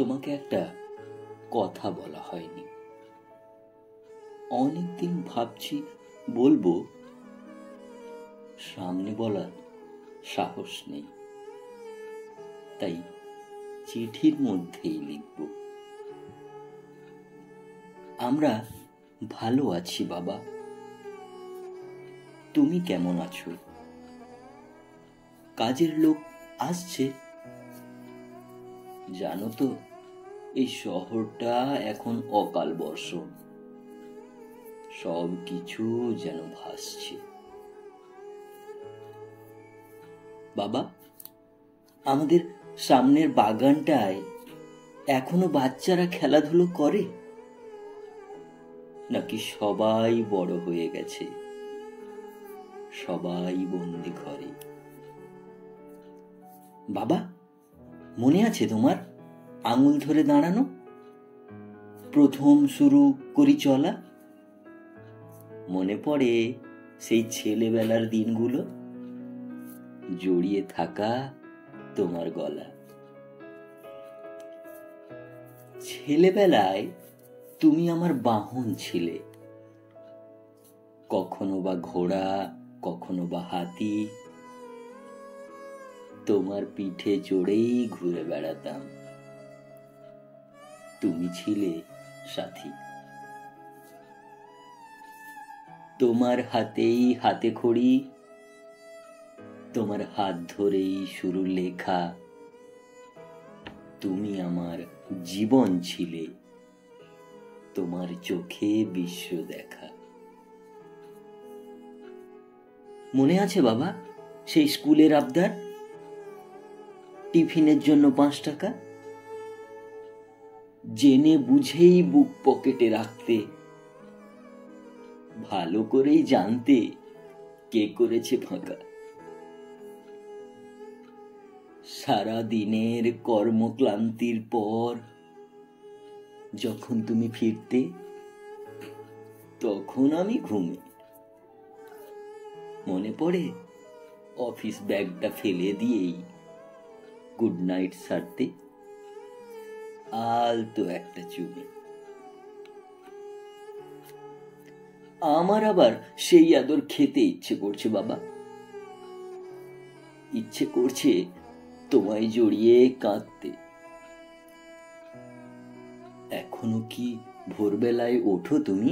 তোমাকে একটা কথা বলা হয়নি। অনেকদিন ভাবছি বলবো, সামনে বলার সাহস নেই, তাই চিঠির মধ্যেই লিখব। আমরা ভালো আছি বাবা, তুমি কেমন আছো? কাজের লোক আসছে? জানো তো, এই শহরটা এখন অকাল বর্ষণ, সব কিছু যেন ভাসছে। বাবা, আমাদের সামনের বাগানটায় এখনো বাচ্চারা খেলাধুলো করে, নাকি সবাই বড় হয়ে গেছে, সবাই বন্দি ঘরে? বাবা, মনে আছে তোমার আঙুল ধরে দাঁড়ানো, প্রথম শুরু করি চলা? মনে পড়ে সেই ছেলেবেলার দিনগুলো, জড়িয়ে থাকা তোমার গলা। ছেলেবেলায় তুমি আমার বাহন ছিলে, কখনো বা ঘোড়া, কখনো বা হাতি। তোমার পিঠে চড়েই ঘুরে বেড়াতাম, তুমি ছিলে সাথী। তোমার হাতেই হাতে খড়ি, তোমার হাত ধরেই শুরু লেখা। তুমি আমার জীবন ছিলে, তোমার চোখে বিশ্ব দেখা। মনে আছে বাবা সেই স্কুলের আবদার, টিফিনের জন্য 5 টাকা? জেনে বুঝেই বুক পকেটে রাখতে, ভালো করেই জানতে কে করেছে ফাঁকা। সারা দিনের কর্মক্লান্তির পর যখন তুমি ফিরতে, তখন আমি ঘুমে। মনে পড়ে অফিস ব্যাগটা ফেলে দিয়েই গুড নাইট সারতে, আলতো একটা চুমে। আমার আবার সেই আদর খেতে ইচ্ছে করছে বাবা, ইচ্ছে করছে তোমায় জড়িয়ে কাঁদতে। এখনো কি ভোরবেলায় ওঠো তুমি,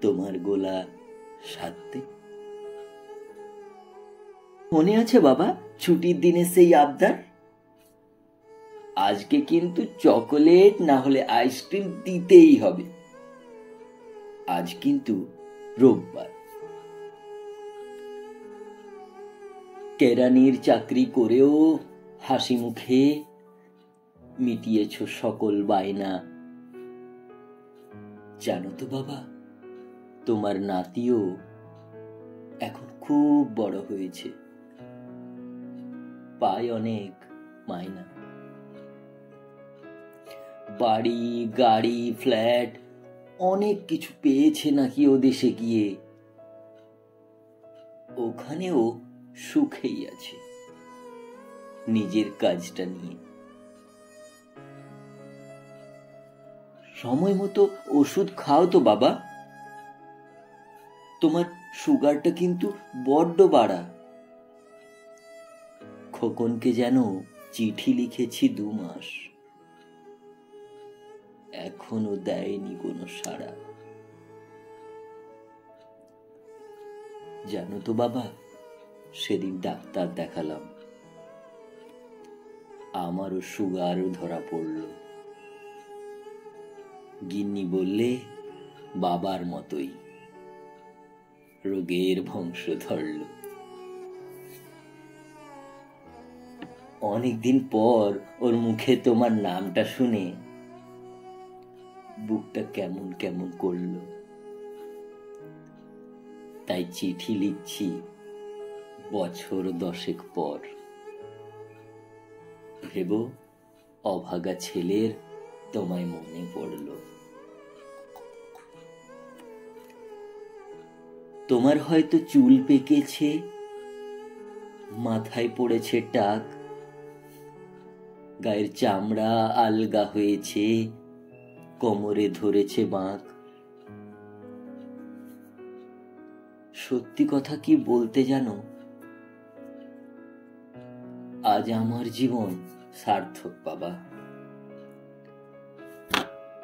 তোমার গোলা সাধতে? মনে আছে বাবা ছুটির দিনে সেই আবদার, আজকে কিন্তু চকোলেট না হলে আইসক্রিম দিতেই হবে, আজ কিন্তু রোববার। কেরানির চাকরি করেও হাসি মুখে মিটিয়েছ সকল বায়না। জানো তো বাবা, তোমার নাতিও এখন খুব বড় হয়েছে, পায় অনেক মাইনা। বাড়ি, গাড়ি, ফ্ল্যাট অনেক কিছু পেয়েছে নাকি ও দেশে গিয়ে, ওখানেও সুখেই আছে নিজের কাজটা নিয়ে। সময় মতো ওষুধ খাও তো বাবা, তোমার সুগারটা কিন্তু বড্ড বাড়া। খোকনকে যেন চিঠি লিখেছি 2 মাস, এখনো দেয়নি কোনো সাড়া। জানো তো বাবা, সেদিন ডাক্তার দেখালাম, আমারও সুগার ধরা পড়ল। গিন্নি বললে বাবার মতোই রোগের বংশ ধরল। অনেকদিন পর ওর মুখে তোমার নামটা শুনে বুকটা কেমন কেমন করলো, তাই চিঠি লিখছি বছর 10 পর। ভেবো অভাগা ছেলের তোমায় মনে পড়ল। তোমার হয়তো চুল পেকেছে, মাথায় পড়েছে টাক, গায়ের চামড়া আলগা হয়েছে, কোমরে ধরেছে বাঁক। সত্যি কথা কি বলতে জানো, আজ আমার জীবন সার্থক বাবা।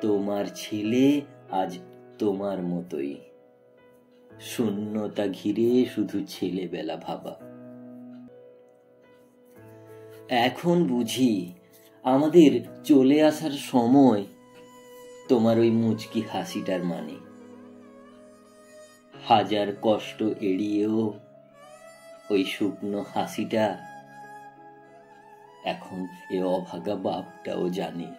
তোমার ছেলে আজ তোমার মতোই, শূন্যতা ঘিরে শুধু ছেলেবেলা ভাবা। এখন বুঝি আমাদের চলে আসার সময় তোমার ওই মুচকি হাসিটার মানে। হাজার কষ্ট এড়িয়েও ওই শুকনো হাসিটা এখন এ অভাগা বাপটাও জানে।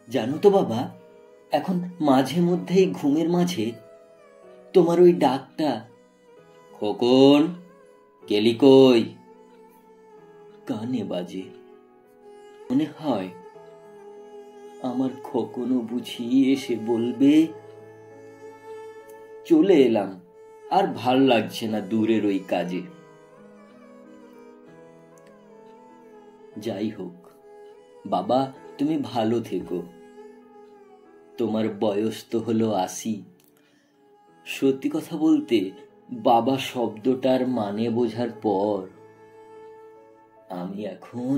জানো তো বাবা, এখন মাঝে মধ্যেই ঘুমের মাঝে তোমার ওই ডাকটা, খোকন গেলি কই, কানে বাজে। মনে হয় আমার খোকনও বুঝি এসে বলবে, চলে এলাম, আর ভাল লাগছে না দূরের ওই কাজে। যাই হোক বাবা, তুমি ভালো থেকো। তোমার বয়স তো হলো ৮০। সত্যি কথা বলতে বাবা শব্দটার মানে বোঝার পর আমি এখন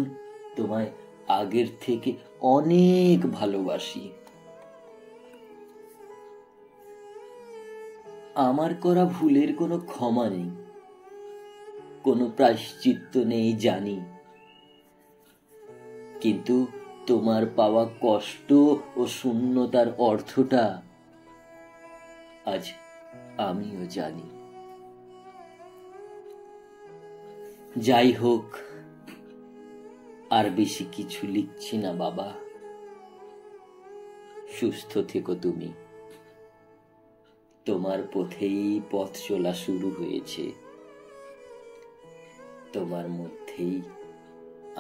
তোমায় আগের থেকে অনেক ভালোবাসি। আমার করা ভুলের কোনো ক্ষমা নেই, কোনো প্রায়শ্চিত্ত নেই জানি, কিন্তু তোমার পাওয়া কষ্ট ও শূন্যতার অর্থটা আজ আমিও জানি। যাই হোক, আর বেশি কিছু লিখছি না বাবা। সুস্থ থেকো তুমি। তোমার পথেই পথ চলা শুরু হয়েছে, তোমার মধ্যেই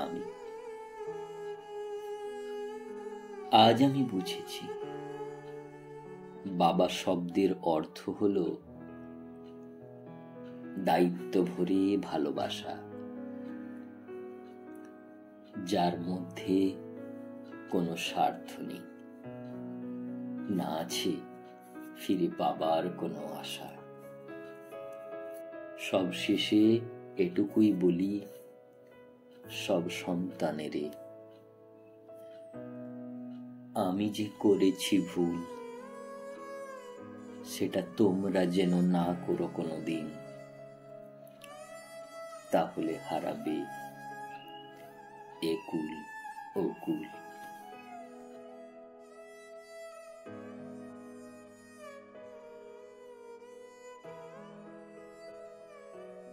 আমি। আজ আমি বুঝেছি বাবা শব্দের অর্থ হলো দায়িত্ব ভরে ভালোবাসা, যার মধ্যে কোনো স্বার্থ নেই, না আছে ফিরে পাবার কোনো আশা। সব শেষে এটুকুই বলি সব সন্তানেরে, আমি যে করেছি ভুল সেটা তোমরা যেন না করো কোনোদিন, তাহলে হারাবে একুল ওকুল।